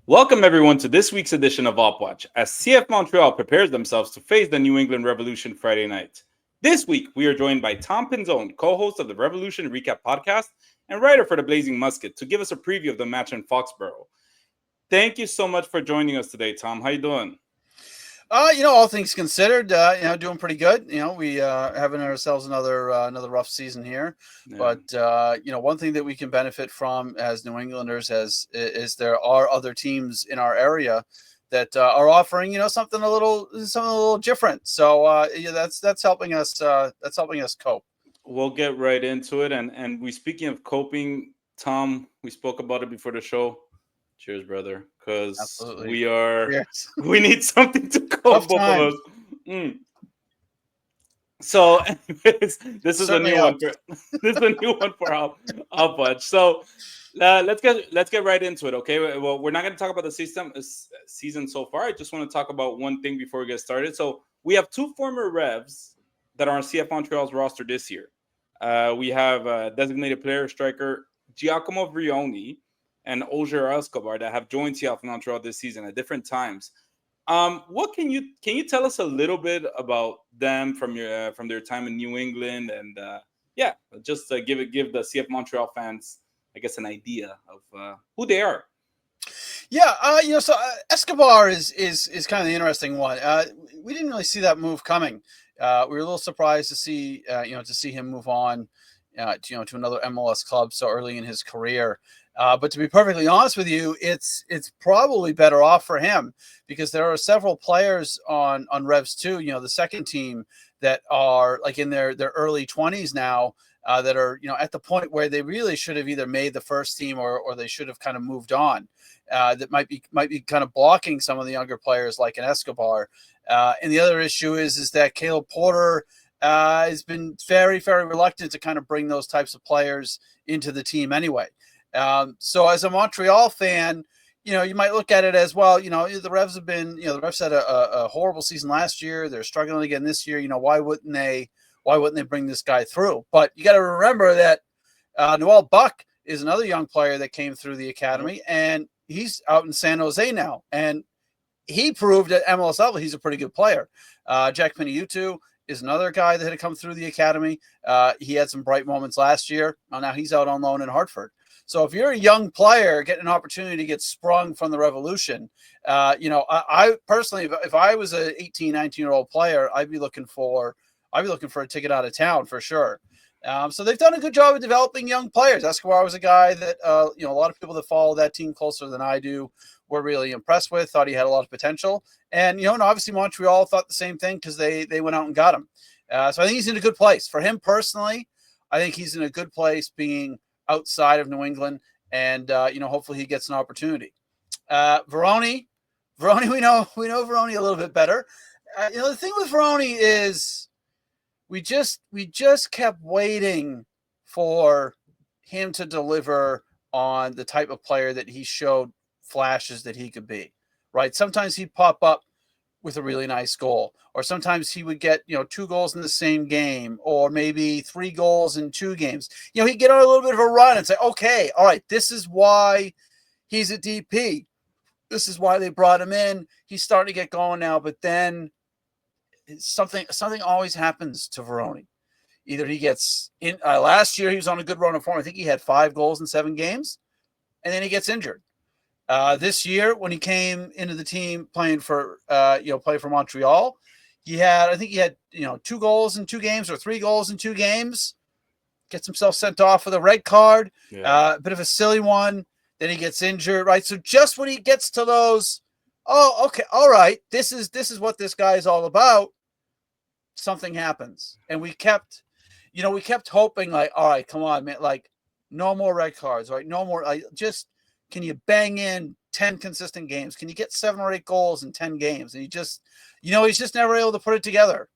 Welcome everyone to this week's edition of Op Watch as CF Montreal prepares themselves to face the New England Revolution Friday night. This week we are joined by Tom Pinzone, co-host of the Revolution Recap podcast and writer for the Blazing Musket, to give us a preview of the match in Foxborough. Thank you so much for joining us today, Tom. How you doing? All things considered, doing pretty good. We having ourselves another rough season here, Yeah. but one thing that we can benefit from as New Englanders is there are other teams in our area that are offering something a little different. So that's helping us cope. We'll get right into it. And we speaking of coping, Tom, we spoke about it before the show. Cheers, brother, because Absolutely. we are Yes. we need something to Tough cope, both of times. us. Mm. So, anyways, this is a Certainly new one helps. for this is a new one for our budge. So, let's get right into it. Okay. Well, we're not going to talk about the season so far. I just want to talk about one thing before we get started. So, we have two former Revs that are on CF Montreal's roster this year. We have designated player striker Giacomo Vrioni and Oger Escobar that have joined CF Montreal this season at different times. What can you tell us a little bit about them from their time in New England, and yeah, just give the CF Montreal fans, I guess, an idea of who they are. Yeah, Escobar is kind of the interesting one. We didn't really see that move coming. We were a little surprised to see him move on, to another MLS club so early in his career. But to be perfectly honest with you, it's probably better off for him because there are several players on Revs 2, the second team, that are like in their early 20s now. That are at the point where they really should have either made the first team or they should have kind of moved on. That might be kind of blocking some of the younger players like an Escobar. And the other issue is that Caleb Porter has been very, very reluctant to kind of bring those types of players into the team anyway. So as a Montreal fan, you might look at it as, well, the Revs have been, the Revs had a horrible season last year. They're struggling again this year. Why wouldn't they bring this guy through? But you got to remember that Noel Buck is another young player that came through the academy, and he's out in San Jose now. And he proved at MLS level he's a pretty good player. Jack Piniutu is another guy that had come through the academy. He had some bright moments last year. Now he's out on loan in Hartford. So if you're a young player getting an opportunity to get sprung from the Revolution, I personally, if I was an 18, 19-year-old player, I'd be looking for a ticket out of town for sure. So they've done a good job of developing young players. Escobar was a guy that, a lot of people that follow that team closer than I do were really impressed with, thought he had a lot of potential. And, obviously Montreal thought the same thing because they went out and got him. So I think he's in a good place. For him personally, I think he's in a good place being outside of New England, and, hopefully he gets an opportunity. Vrioni, we know Vrioni a little bit better. The thing with Vrioni is we just kept waiting for him to deliver on the type of player that he showed flashes that he could be, right? Sometimes he'd pop up with a really nice goal, or sometimes he would get, 2 goals in the same game, or maybe 3 goals in 2 games. He'd get on a little bit of a run and say, okay, all right, this is why he's a DP. This is why they brought him in. He's starting to get going now, but then something always happens to Vrioni. Either he gets in. Last year he was on a good run of form. I think he had 5 goals in 7 games, and then he gets injured. This year, when he came into the team playing for Montreal, he had 2 goals in 2 games or 3 goals in 2 games. Gets himself sent off with a red card, a bit of a silly one. Then he gets injured, right? So just when he gets to those, oh, okay, all right, this is what this guy is all about, something happens. And we kept hoping, like, all right, come on, man, like, no more red cards, right? No more, just, can you bang in 10 consistent games? Can you get 7 or 8 goals in 10 games? And he just, he's just never able to put it together.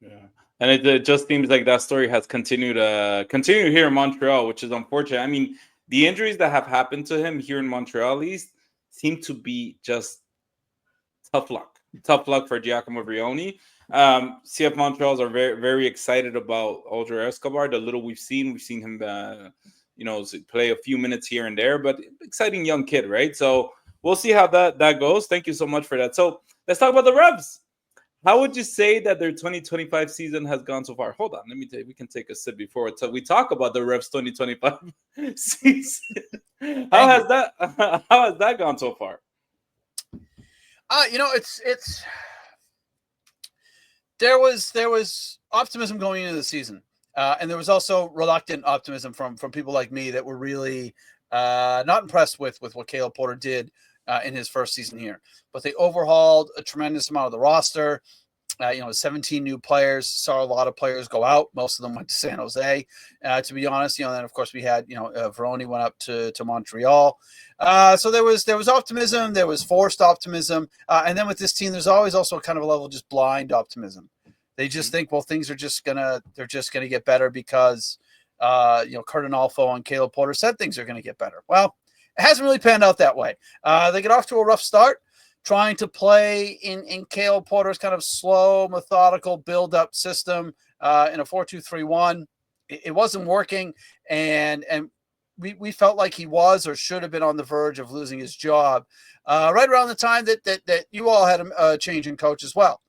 Yeah. And it just seems like that story has continued here in Montreal, which is unfortunate. I mean, the injuries that have happened to him here in Montreal, at least, seem to be just tough luck. Tough luck for Giacomo Vrioni. CF Montreals are very, very excited about Oger Escobar. The little we've seen him, play a few minutes here and there, but exciting young kid, right? So we'll see how that goes. Thank you so much for that. So let's talk about the Revs. How would you say that their 2025 season has gone so far? Hold on, let me take. We can take a sip before we talk about the Revs 2025 season. How has that? How has that gone so far? It's there was optimism going into the season, and there was also reluctant optimism from people like me that were really not impressed with what Caleb Porter did in his first season here. But they overhauled a tremendous amount of the roster. 17 new players, saw a lot of players go out. Most of them went to San Jose, to be honest. Then of course we had, Veroni went up to Montreal. So there was optimism, there was forced optimism. And then with this team, there's always also kind of a level of just blind optimism. They just think, well, things are just gonna get better because Kurt Analfo and Caleb Porter said things are gonna get better. Well, it hasn't really panned out that way. They get off to a rough start, trying to play in Caleb Porter's kind of slow, methodical build-up system in a 4-2-3-1. It wasn't working, and we felt like he was or should have been on the verge of losing his job right around the time that you all had a change in coach as well.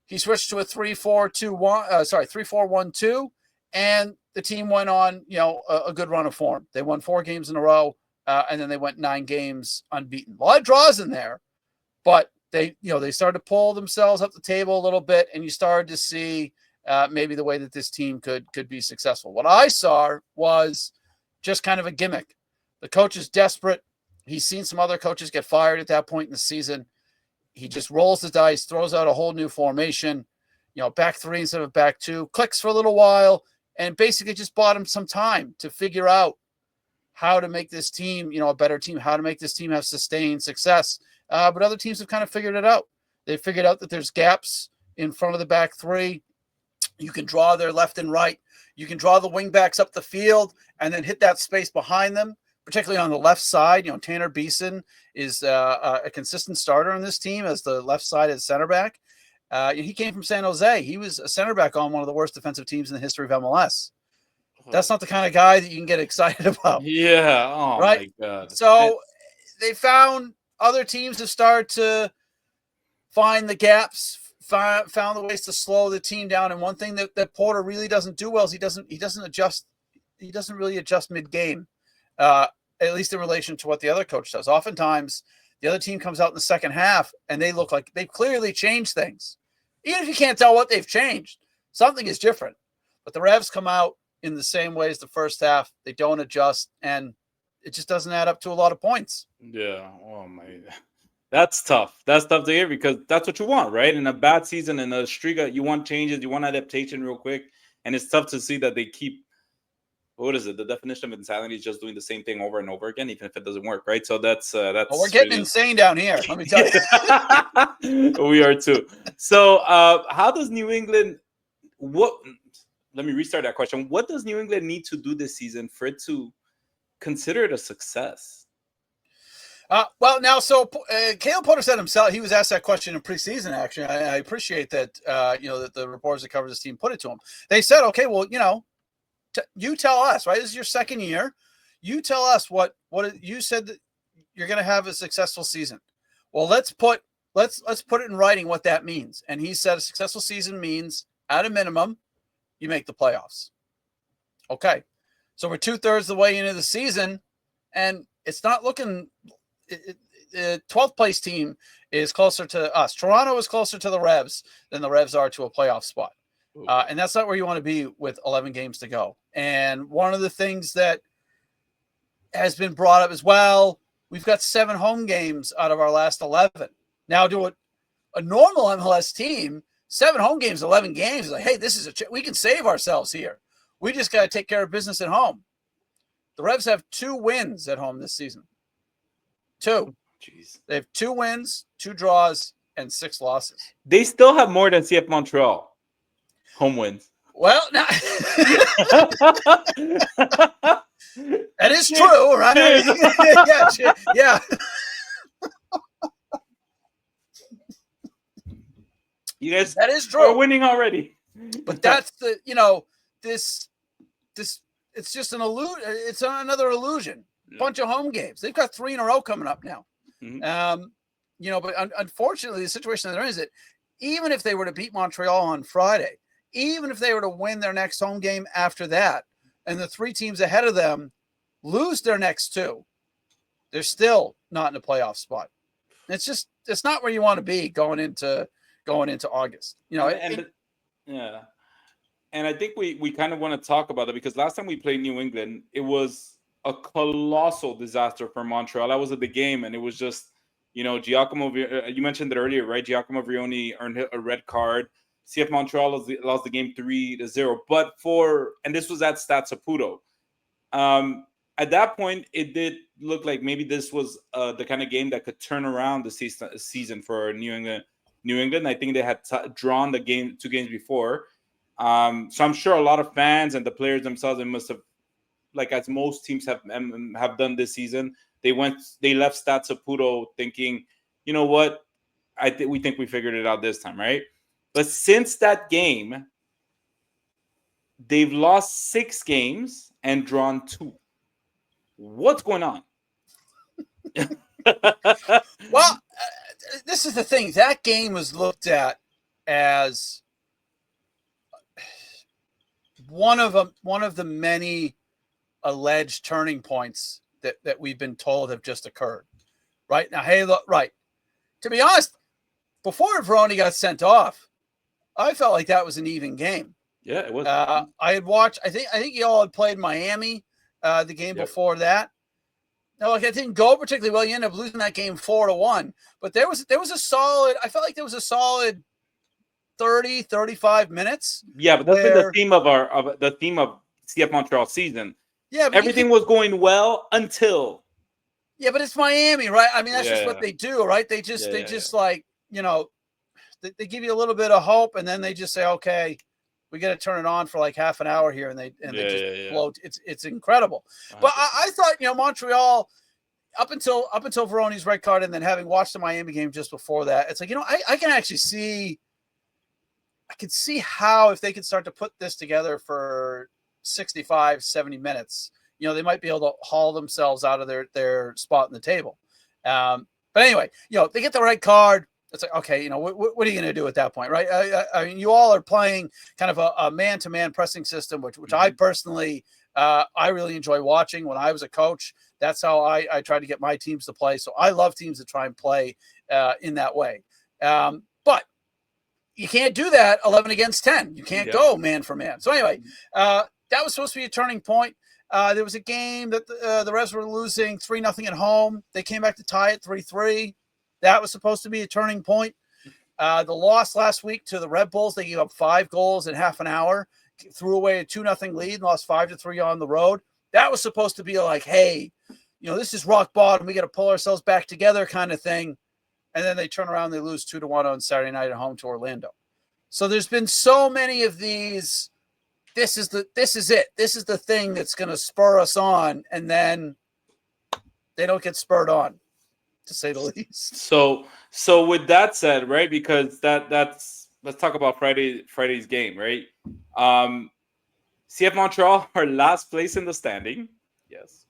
He switched to a 3-4-1-2, and the team went on a good run of form. They won 4 games in a row, and then they went 9 games unbeaten. A lot of draws in there. But they started to pull themselves up the table a little bit, and you started to see maybe the way that this team could be successful. What I saw was just kind of a gimmick. The coach is desperate. He's seen some other coaches get fired at that point in the season. He just rolls the dice, throws out a whole new formation, back 3 instead of back 2, clicks for a little while, and basically just bought him some time to figure out how to make this team, a better team, how to make this team have sustained success. But other teams have kind of figured it out. They figured out that there's gaps in front of the back 3. You can draw their left and right. You can draw the wing backs up the field and then hit that space behind them, particularly on the left side. Tanner Beeson is a consistent starter on this team as the left side as center back. He came from San Jose. He was a center back on one of the worst defensive teams in the history of MLS. That's not the kind of guy that you can get excited about. Yeah. Oh, right? My God. So they found other teams have started to find the gaps, found the ways to slow the team down. And one thing that Porter really doesn't do well is he doesn't really adjust mid-game, at least in relation to what the other coach does. Oftentimes, the other team comes out in the second half and they look like they've clearly changed things. Even if you can't tell what they've changed, something is different. But the Revs come out in the same way as the first half. They don't adjust, and it just doesn't add up to a lot of points. Yeah. Oh my, that's tough. That's tough to hear because that's what you want, right? In a bad season, in a streak, you want changes, you want adaptation real quick, and it's tough to see that they keep. What is it? The definition of insanity is just doing the same thing over and over again, even if it doesn't work, right? So that's. Well, we're getting insane down here. Let me tell you. We are too. So, how does New England? Let me restart that question. What does New England need to do this season for it to consider it a success? Caleb Porter said himself, he was asked that question in preseason, actually. I appreciate that, that the reporters that cover this team put it to him. They said, okay, well, you tell us, right? This is your second year. You tell us what you said that you're going to have a successful season. Well, let's put it in writing what that means. And he said a successful season means at a minimum, you make the playoffs. Okay. So we're 2/3 the way into the season, and it's not looking. The 12th place team is closer to us. Toronto is closer to the Revs than the Revs are to a playoff spot, and that's not where you want to be with 11 games to go. And one of the things that has been brought up as well, we've got 7 home games out of our last 11. Now, do a normal MLS team, 7 home games, 11 games, is like, hey, this is we can save ourselves here. We just got to take care of business at home. The Revs have 2 wins at home this season. 2. Jeez. They have 2 wins, 2 draws, and 6 losses. They still have more than CF Montreal home wins. Well, now that is true, right? Yeah. You guys, that is true. Are winning already. But that's the, this it's just an illusion. It's another illusion. Bunch of home games. They've got 3 in a row coming up now. Mm-hmm. But unfortunately, the situation they're in is that even if they were to beat Montreal on Friday, even if they were to win their next home game after that, and the 3 teams ahead of them lose their next 2, they're still not in a playoff spot. It's not where you want to be going into August. Yeah. And I think we kind of want to talk about it because last time we played New England, it was a colossal disaster for Montreal. I was at the game, and it was just, Giacomo. You mentioned it earlier, right? Giacomo Vrioni earned a red card. CF Montreal lost the game 3-0. And this was at Stade Saputo. At that point, it did look like maybe this was the kind of game that could turn around the season for New England. I think they had drawn the 2 games before. So I'm sure a lot of fans and the players themselves, they must have, like as most teams have done this season, they left Stade Saputo thinking, you know what, we think we figured it out this time, right? But since that game, they've lost 6 games and drawn 2. What's going on? Well, this is the thing. That game was looked at as one of the many alleged turning points that we've been told have just occurred. Right now, hey, look, right. To be honest, before Vrioni got sent off, I felt like that was an even game. Yeah, it was. I had watched. I think y'all had played Miami the game before that. Now, like, it didn't go particularly well. You ended up losing that game 4-1. But there was a solid. I felt like there was a solid 30, 35 minutes. Yeah, but that's been the theme of CF Montreal season. Yeah, everything was going well until. Yeah, but it's Miami, right? I mean, that's just what they do, right? They just like, they give you a little bit of hope, and then they just say, okay, we got to turn it on for like half an hour here, and they just blow. It's incredible. 100%. But I thought, Montreal, up until Vrioni's red card, and then having watched the Miami game just before that, it's like, I can actually see. I could see how if they could start to put this together for 65, 70 minutes, they might be able to haul themselves out of their spot in the table. But anyway, they get the red card. It's like, okay, what are you going to do at that point, right? I mean, you all are playing kind of a man-to-man pressing system, which I personally, I really enjoy watching. When I was a coach, that's how I tried to get my teams to play. So I love teams that try and play in that way. But you can't do that 11 against 10. You can't go man for man. So anyway, that was supposed to be a turning point. There was a game that the Revs were losing 3-0 at home. They came back to tie it 3-3. That was supposed to be a turning point. The loss last week to the Red Bulls, they gave up 5 goals in half an hour, threw away a 2-0 lead, and lost 5-3 on the road. That was supposed to be like, hey, this is rock bottom. We got to pull ourselves back together kind of thing. And then they turn around and they lose 2-1 on Saturday night at home to Orlando. So there's been so many of these. This is it. This is the thing that's going to spur us on, and then they don't get spurred on, to say the least. So with that said, right? Because that's let's talk about Friday's game, right? CF Montreal are last place in the standing. Yes.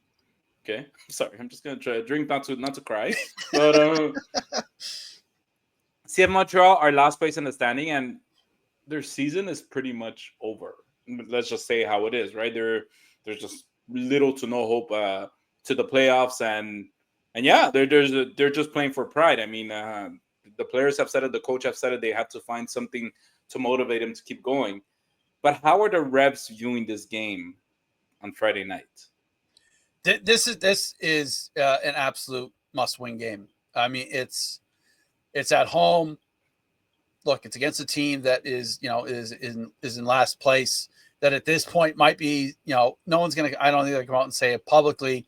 Okay. Sorry, I'm just gonna try to drink not to cry. But CF Montreal are last place in the standing, and their season is pretty much over. Let's just say how it is, right? There's just little to no hope to the playoffs, and yeah, they're just playing for pride. I mean, the players have said it, the coach have said it. They have to find something to motivate them to keep going. But how are the Revs viewing this game on Friday night? This is an absolute must-win game. I mean, it's at home. Look, it's against a team that is in last place. That at this point might be, no one's gonna. I don't think they come out and say it publicly,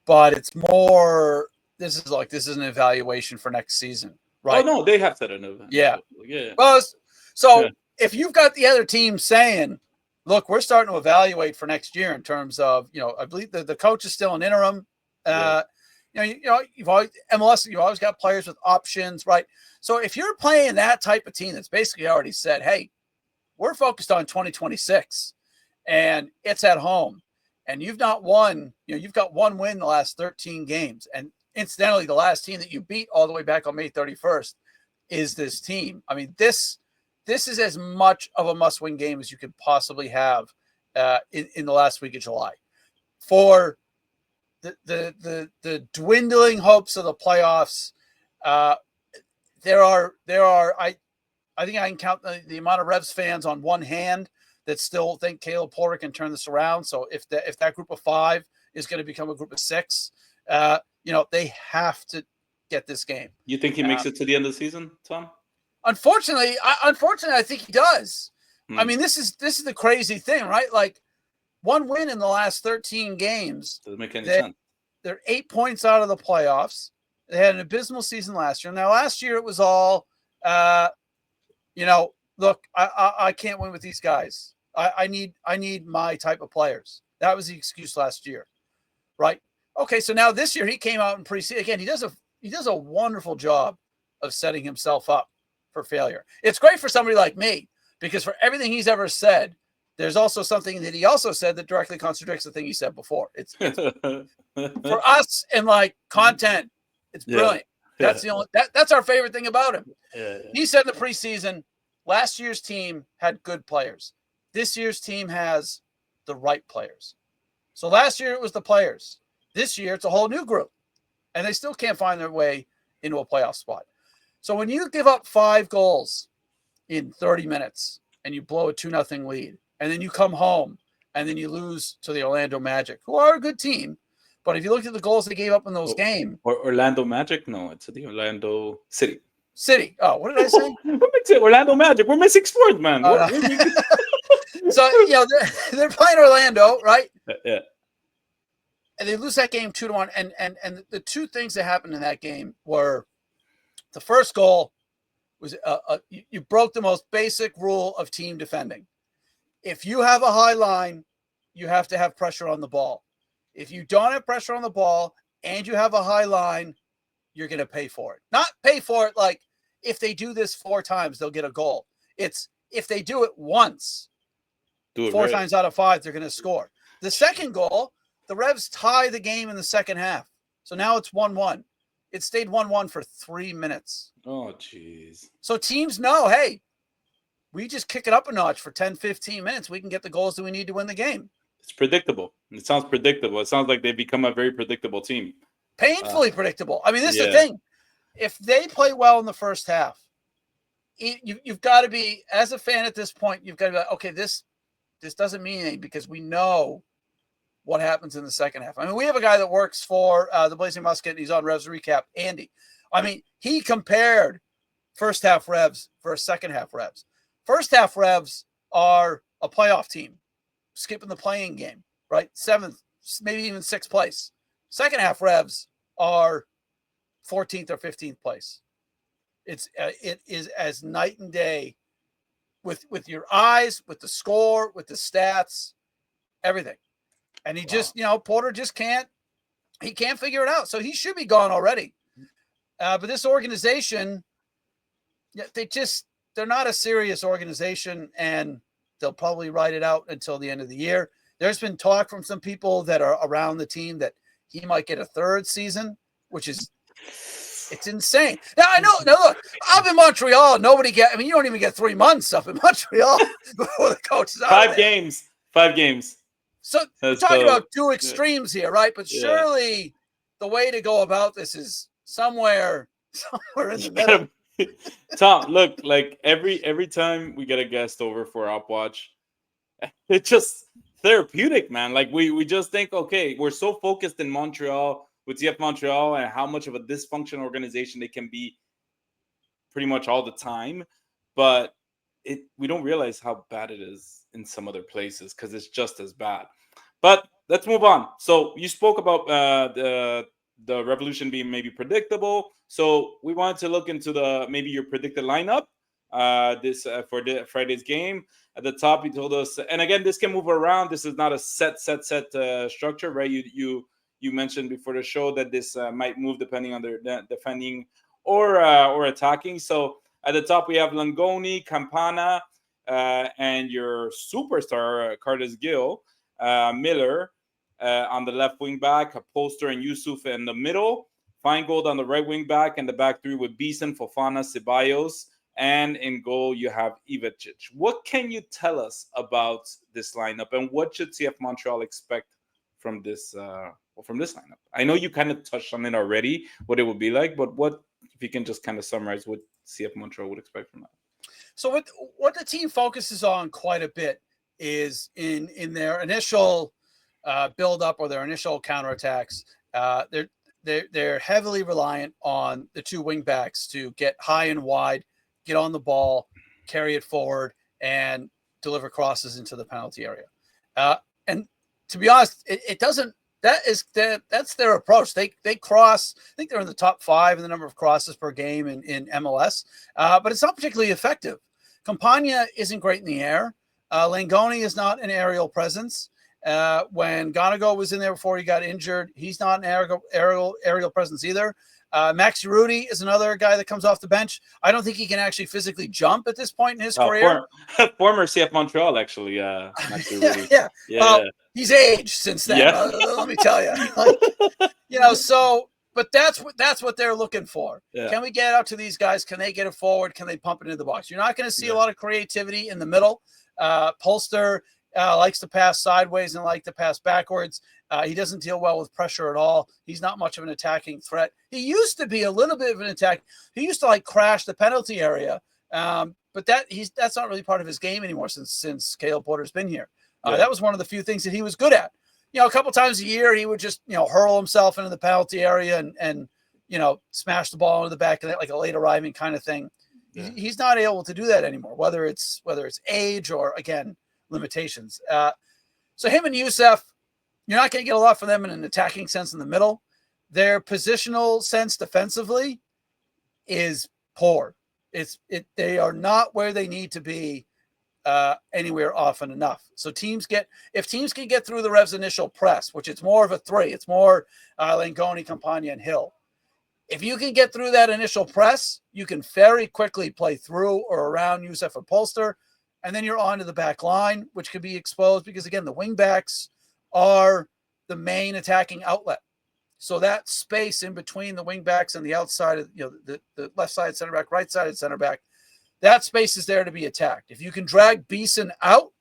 but it's more. This is an evaluation for next season, right? Oh no, they have said it. Yeah. Well, if you've got the other team saying, look, we're starting to evaluate for next year in terms of, I believe the coach is still an interim. You've always MLS, you always got players with options, right? So if you're playing that type of team that's basically already said, hey, we're focused on 2026 and it's at home and you've not won, you've got one win in the last 13 games. And incidentally, the last team that you beat all the way back on May 31st is this team. I mean, this is as much of a must-win game as you could possibly have in the last week of July. For the dwindling hopes of the playoffs, there are I think I can count the amount of Revs fans on one hand that still think Caleb Porter can turn this around. So if that group of 5 is going to become a group of 6, they have to get this game. You think he makes it to the end of the season, Tom? Unfortunately, I think he does. I mean, this is the crazy thing, right? Like, one win in the last 13 games. Doesn't make any sense. They're 8 points out of the playoffs. They had an abysmal season last year. Now, last year it was all, look, I can't win with these guys. I need my type of players. That was the excuse last year, right? Okay, so now this year he came out in preseason. Again, he does a wonderful job of setting himself up for failure. It's great for somebody like me because for everything he's ever said, there's also something that he also said that directly contradicts the thing he said before. It's for us in like content, it's brilliant. That's the only that's our favorite thing about him. He said in the preseason, last year's team had good players. This year's team has the right players. So last year it was the players. This year it's a whole new group. And they still can't find their way into a playoff spot. So when you give up 5 goals in 30 minutes and you blow a 2-0 lead, and then you come home and then you lose to the Orlando Magic, who are a good team. But if you look at the goals they gave up in those games. Orlando Magic? No, it's the Orlando City. City. Oh, what did I say? Orlando Magic. We're missing sports, man. So, they're playing Orlando, right? Yeah. And they lose that game 2-1. And the two things that happened in that game were the first goal was you broke the most basic rule of team defending. If you have a high line, you have to have pressure on the ball. If you don't have pressure on the ball and you have a high line, you're going to pay for it. Not pay for it like if they do this 4 times, they'll get a goal. It's if they do it once, 4 times out of 5, they're going to score. The second goal, the Revs tie the game in the second half. So now it's 1-1. It stayed 1-1 for 3 minutes. Oh, jeez. So teams know, hey, we just kick it up a notch for 10, 15 minutes. We can get the goals that we need to win the game. It's predictable. It sounds predictable. It sounds like they've become a very predictable team. Painfully predictable. I mean, this is the thing. If they play well in the first half, you've got to be, as a fan at this point, you've got to be like, okay, this doesn't mean anything because we know what happens in the second half. I mean, we have a guy that works for the Blazing Musket. He's on Revs Recap, Andy. I mean, he compared first half Revs versus second half Revs. First half Revs are a playoff team, skipping the playing game, right? 7th, maybe even 6th place. Second half Revs are 14th or 15th place. It is as night and day with your eyes, with the score, with the stats, everything. And he just, Porter just can't figure it out. So he should be gone already. But this organization, they're not a serious organization, and they'll probably ride it out until the end of the year. There's been talk from some people that are around the team that he might get a 3rd season, which is, it's insane. Now, I know, look, up in Montreal, you don't even get 3 months up in Montreal before the coach is out. 5 games. 5 games. So we're talking about 2 extremes here, right? But surely the way to go about this is somewhere in the middle. Tom, look, like every time we get a guest over for Upwatch, it's just therapeutic, man. Like we just think, okay, we're so focused in Montreal with CF Montreal and how much of a dysfunctional organization they can be pretty much all the time, but we don't realize how bad it is in some other places because it's just as bad. But let's move on. So you spoke about the Revolution being maybe predictable. So we wanted to look into maybe your predicted lineup for Friday's game. At the top, you told us, and again, this can move around. This is not a set structure, right? You mentioned before the show that this might move depending on their defending or attacking. So at the top, we have Langoni, Campana, and your superstar, Curtis Gill, Miller on the left wing back, Polster and Yusuf in the middle. Feingold on the right wing back, and the back three with Beeson, Fofana, Ceballos, and in goal you have Ivacic. What can you tell us about this lineup, and what should CF Montreal expect from this lineup? I know you kind of touched on it already, what it would be like, but what if you can just kind of summarize what CF Montreal would expect from that? So what the team focuses on quite a bit is in their initial build up or their initial counterattacks. They're heavily reliant on the two wing backs to get high and wide, get on the ball, carry it forward, and deliver crosses into the penalty area. And to be honest, it doesn't. That's their approach. They cross. I think they're in the top 5 in the number of crosses per game in MLS, but it's not particularly effective. Campagna isn't great in the air. Langoni is not an aerial presence. When Gonago was in there before he got injured, he's not an aerial presence either. Max Rudy is another guy that comes off the bench. I don't think he can actually physically jump at this point in his career. Former CF Montreal, actually. Max Rudy. Yeah. Well, he's aged since then. Yeah. Let me tell you. So. But that's what they're looking for. Yeah. Can we get out to these guys? Can they get it forward? Can they pump it into the box? You're not going to see a lot of creativity in the middle. Polster likes to pass sideways and like to pass backwards. He doesn't deal well with pressure at all. He's not much of an attacking threat. He used to be a little bit of an attack. He used to crash the penalty area. But that's not really part of his game anymore since Caleb Porter's been here. That was one of the few things that he was good at. A couple times a year, he would just, hurl himself into the penalty area and smash the ball into the back of it like a late arriving kind of thing. Yeah. He's not able to do that anymore, whether it's age or, again, limitations. So him and Youssef, you're not going to get a lot from them in an attacking sense in the middle. Their positional sense defensively is poor. They are not where they need to be anywhere often enough. So if teams can get through the Revs' initial press, which it's more of a 3, it's more Langoni, Campagna, and Hill. If you can get through that initial press, you can very quickly play through or around Youssef or Polster, and then you're on to the back line, which could be exposed because, again, the wing backs are the main attacking outlet. So that space in between the wing backs and the outside of the left side center back, right side center back, that space is there to be attacked. If you can drag Beeson out,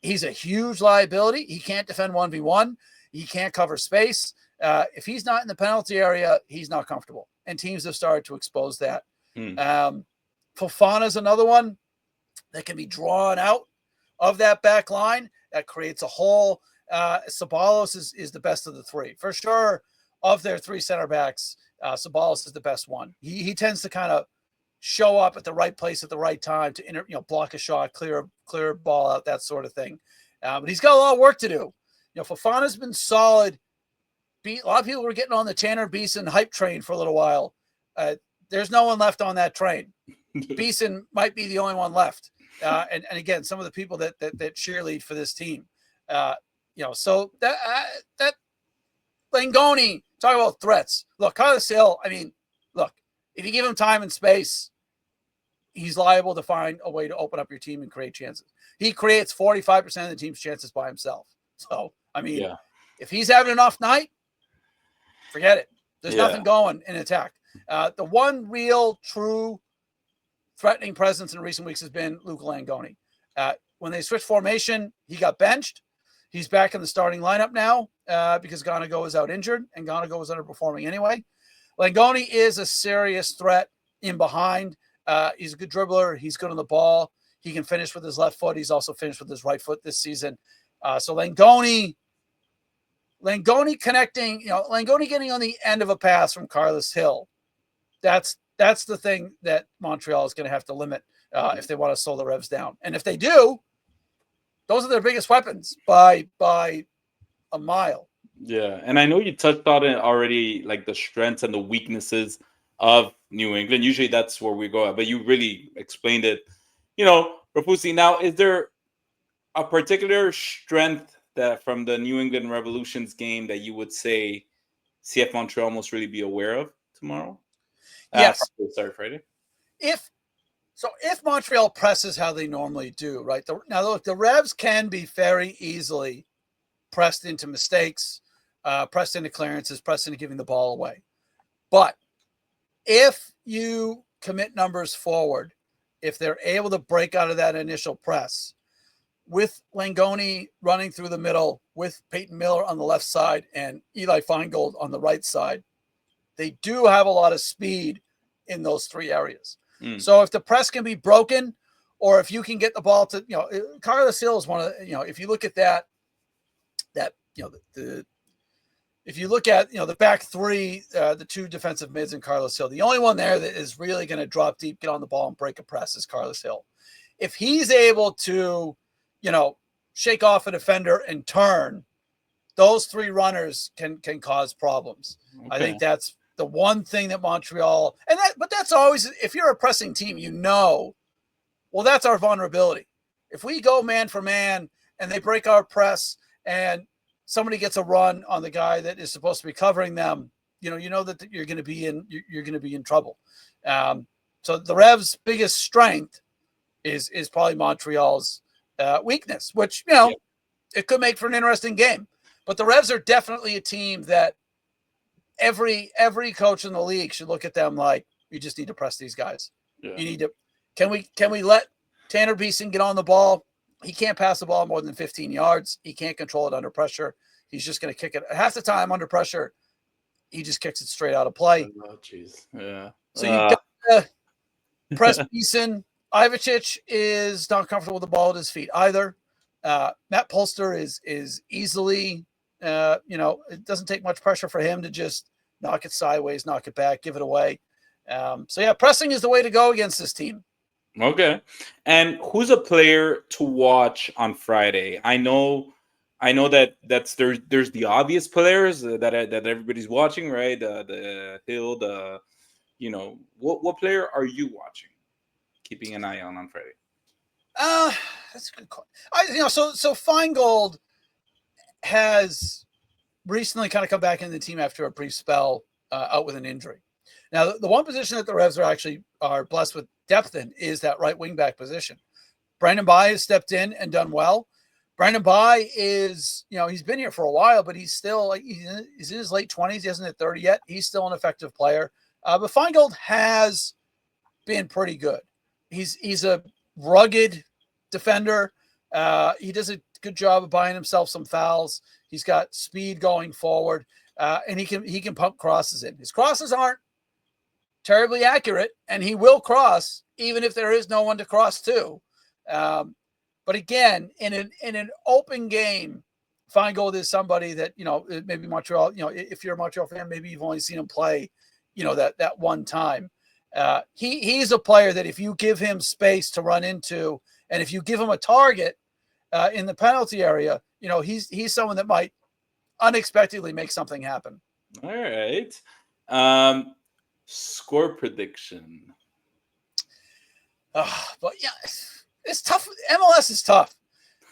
he's a huge liability. He can't defend 1v1. He can't cover space. If he's not in the penalty area, he's not comfortable. And teams have started to expose that. Fofana is another one that can be drawn out of that back line. That creates a hole. Ceballos is the best of the 3. For sure, of their 3 center backs, Ceballos is the best one. He tends to kind of show up at the right place at the right time to block a shot, clear a ball out, that sort of thing. But he's got a lot of work to do. Fofana's been solid. A lot of people were getting on the Tanner Beeson hype train for a little while. There's no one left on that train. Beeson might be the only one left. And again, some of the people that cheerlead for this team. So that Langoni, talk about threats. Look, Carlos Hill, if you give him time and space, he's liable to find a way to open up your team and create chances. He creates 45% of the team's chances by himself. So, if he's having an off night, forget it. There's nothing going in attack. The one real, true, threatening presence in recent weeks has been Luca Langoni. When they switched formation, he got benched. He's back in the starting lineup now because Gonago is out injured, and Gonago was underperforming anyway. Langoni is a serious threat in behind. He's a good dribbler. He's good on the ball. He can finish with his left foot. He's also finished with his right foot this season. So Langoni connecting, Langoni getting on the end of a pass from Carlos Hill. That's the thing that Montreal is going to have to limit if they want to slow the Revs down. And if they do, those are their biggest weapons by a mile. Yeah, and I know you touched on it already, like the strengths and the weaknesses of New England. Usually that's where we go at, but you really explained it. Rafusi, now, is there a particular strength that from the New England Revolution's game that you would say CF Montreal must really be aware of tomorrow? Yes. Sorry, Friday. If Montreal presses how they normally do, right? Now, look, the Revs can be very easily pressed into mistakes, pressed into clearances, pressed into giving the ball away. But if you commit numbers forward, if they're able to break out of that initial press, with Langoni running through the middle, with Peyton Miller on the left side and Eli Feingold on the right side, they do have a lot of speed in those three areas. So if the press can be broken, or if you can get the ball to, Carlos Hill is one of the, if you look at that, if you look at, the back three, the two defensive mids and Carlos Hill, the only one there that is really going to drop deep, get on the ball and break a press is Carlos Hill. If he's able to, shake off a defender and turn, those three runners can cause problems. Okay. I think that's the one thing that Montreal, but that's always, if you're a pressing team, well, that's our vulnerability. If we go man for man and they break our press and somebody gets a run on the guy that is supposed to be covering them, you know that you're going to be in trouble. So the Revs' biggest strength is probably Montreal's weakness, which it could make for an interesting game. But the Revs are definitely a team that every coach in the league should look at them like, you just need to press these guys. Yeah. You need to. Can we let Tanner Beeson get on the ball? He can't pass the ball more than 15 yards. He can't control it under pressure. He's just going to kick it. Half the time under pressure, he just kicks it straight out of play. Oh, jeez. Yeah. So you've got to press Beeson. Ivicic is not comfortable with the ball at his feet either. Matt Polster is easily, it doesn't take much pressure for him to just knock it sideways, knock it back, give it away. Pressing is the way to go against this team. Okay. And who's a player to watch on Friday? I know that there's the obvious players that everybody's watching, right? The Hill, what player are you watching? Keeping an eye on Friday. That's a good question. So Feingold has recently kind of come back into the team after a brief spell out with an injury. Now, the one position that the Revs are blessed with depth in is that right wing back position. Brandon Bai has stepped in and done well. Brandon Bai is, he's been here for a while, but he's still he's in his late 20s. He hasn't hit 30 yet. He's still an effective player. But Feingold has been pretty good. He's a rugged defender. He does a good job of buying himself some fouls. He's got speed going forward, and he can pump crosses in. His crosses aren't terribly accurate, and he will cross even if there is no one to cross to. But again, in an open game, Feingold is somebody that, maybe Montreal, if you're a Montreal fan, maybe you've only seen him play, that one time. He's a player that if you give him space to run into, and if you give him a target in the penalty area, he's someone that might unexpectedly make something happen. All right. Score prediction. But yeah, it's tough. MLS is tough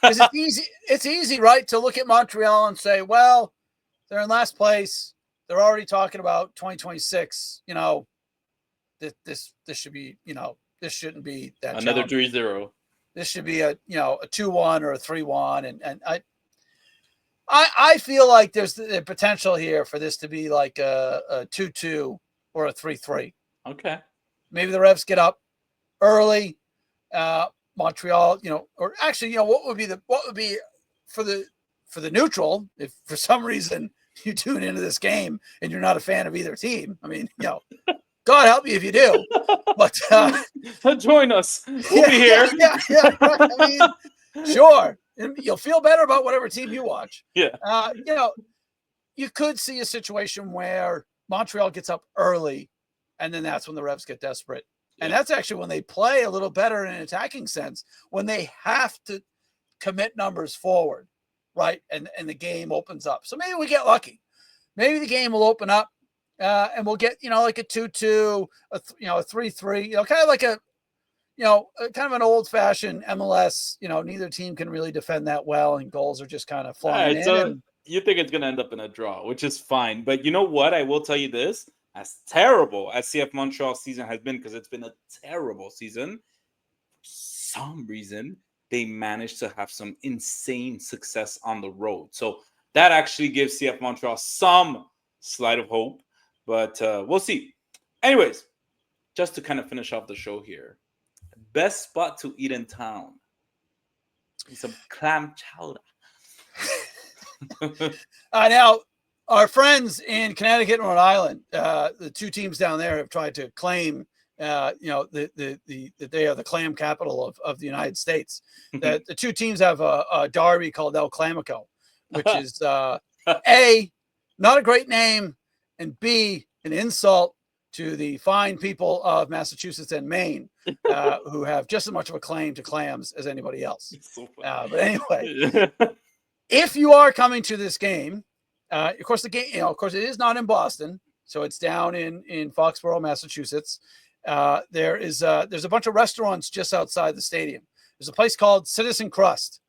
because it's easy. It's easy, right, to look at Montreal and say, well, they're in last place. They're already talking about 2026. This should be, this shouldn't be that another 3-0. This should be a 2-1 or a 3-1, and I feel like there's the potential here for this to be like a 2-2 or a 3-3. Okay. Maybe the Revs get up early. Montreal, or actually, what would be for the neutral if for some reason you tune into this game and you're not a fan of either team. I mean, God help you if you do. But join us. We'll be here. Yeah. Right. I mean, sure. You'll feel better about whatever team you watch. Yeah. You could see a situation where Montreal gets up early, and then that's when the Revs get desperate. Yeah. And that's actually when they play a little better in an attacking sense, when they have to commit numbers forward, right? And the game opens up. So maybe we get lucky. Maybe the game will open up. And we'll get, like a 2-2, a 3-3, kind of like a kind of an old fashioned MLS, neither team can really defend that well and goals are just kind of flying in. So you think it's going to end up in a draw, which is fine. But you know what? I will tell you this, as terrible as CF Montreal's season has been, because it's been a terrible season, for some reason, they managed to have some insane success on the road. So that actually gives CF Montreal some slight of hope. but we'll see. Anyways, just to kind of finish off the show here, best spot to eat in town. Some clam chowder. Now, our friends in Connecticut and Rhode Island, the two teams down there have tried to claim, that they are the clam capital of the United States. That the two teams have a derby called El Clamico, which is A, not a great name, and B, an insult to the fine people of Massachusetts and Maine, who have just as much of a claim to clams as anybody else. So but anyway, if you are coming to this game, of course, the game, of course, it is not in Boston, so it's down in Foxborough, Massachusetts. There's a bunch of restaurants just outside the stadium. There's a place called Citizen Crust.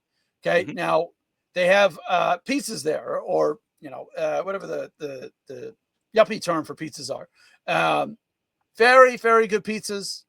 Okay, now they have pizzas there, or whatever the yuppie term for pizzas are. Very, very good pizzas.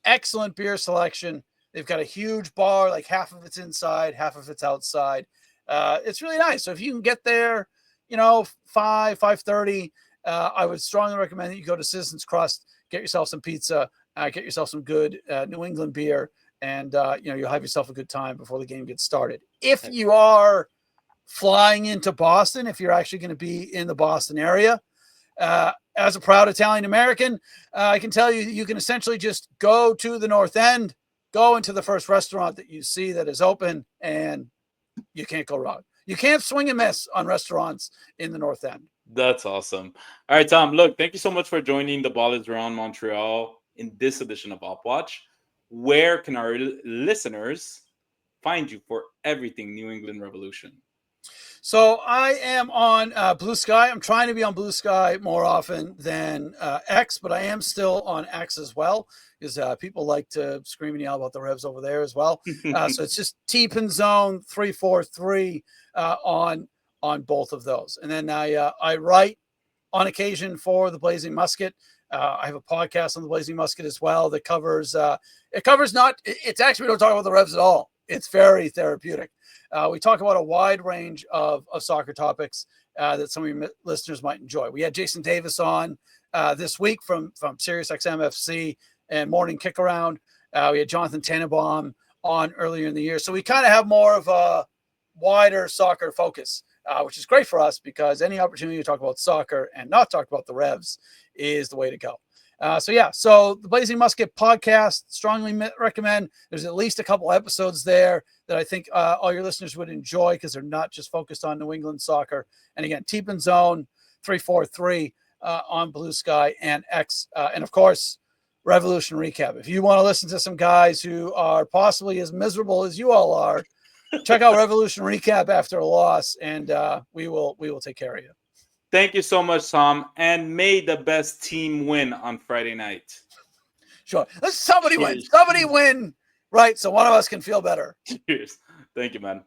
Excellent beer selection. They've got a huge bar, like half of it's inside, half of it's outside. It's really nice. So if you can get there, 5:30, I would strongly recommend that you go to Citizens Crust, get yourself some pizza, get yourself some good New England beer, and you'll have yourself a good time before the game gets started. If you are flying into Boston, if you're actually going to be in the Boston area, as a proud Italian American, I can tell you you can essentially just go to the North End, go into the first restaurant that you see that is open, and you can't go wrong. You can't swing and miss on restaurants in the North End. That's awesome. All right, Tom, look, thank you so much for joining the Ball is Around Montreal in this edition of Op Watch. Where can our listeners find you for everything New England Revolution? So I am on Blue Sky. I'm trying to be on Blue Sky more often than X, but I am still on X as well, because people like to scream and yell about the Revs over there as well. So it's just T Pinzone 343 on both of those. And then I write on occasion for the Blazing Musket. I have a podcast on the Blazing Musket as well that covers it's actually, we don't talk about the Revs at all. It's very therapeutic. We talk about a wide range of soccer topics that some of your listeners might enjoy. We had Jason Davis on this week from SiriusXM FC and Morning Kick Around. We had Jonathan Tannenbaum on earlier in the year. So we kind of have more of a wider soccer focus, which is great for us, because any opportunity to talk about soccer and not talk about the Revs is the way to go. So the Blazing Musket podcast, strongly recommend. There's at least a couple episodes there that I think all your listeners would enjoy, because they're not just focused on New England soccer. And again, T Pinzone 343 on Blue Sky and X. And of course, Revolution Recap. If you want to listen to some guys who are possibly as miserable as you all are, check out Revolution Recap after a loss, and we will take care of you. Thank you so much, Tom, and may the best team win on Friday night. Sure. Somebody win. Somebody win, right? So one of us can feel better. Cheers. Thank you, man.